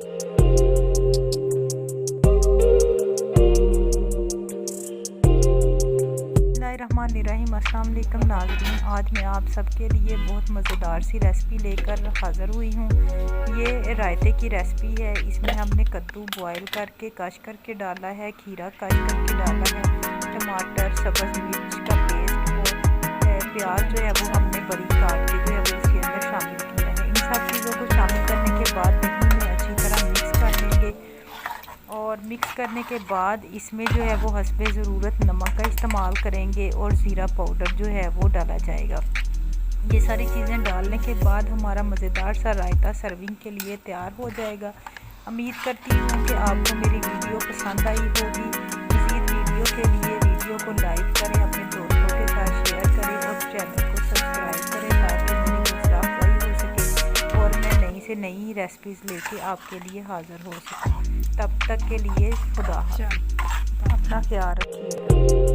बिस्मिल्लाहिर्रहमानिर्रहीम। अस्सलाम वालेकुम नाज़रीन, आज मैं आप सबके लिए बहुत मज़ेदार सी रेसिपी लेकर हाज़िर हुई हूँ। ये रायते की रेसिपी है। इसमें हमने कद्दू बॉयल करके कश करके डाला है, खीरा कश करके डाला है, टमाटर, सब्ज़ मिर्च का पेस्ट और प्याज जो है वो हमने बड़ी काट के जो है वो इसके अंदर शामिल किया है। इन सब चीज़ों को शामिल करने के बाद दही में अच्छी तरह मिक्स कर लेंगे और मिक्स करने के बाद इसमें जो है वो हस्बे ज़रूरत नमक का इस्तेमाल करेंगे और ज़ीरा पाउडर जो है वो डाला जाएगा। ये सारी चीज़ें डालने के बाद हमारा मज़ेदार सा रायता सर्विंग के लिए तैयार हो जाएगा। उम्मीद करती हूँ कि आपको मेरी वीडियो पसंद आई होगी। मज़ीद वीडियो के लिए वीडियो को लाइक करें, अपने दोस्तों के साथ शेयर करें और चैनल को सब्सक्राइब करें ताकि मेरी हौसला अफजाई हो सके और मैं नई से नई रेसिपीज़ लेके आपके लिए हाज़िर हो सकूँ। तब तक के लिए खुदा हाफ़िज़, अपना ख्याल रखिएगा।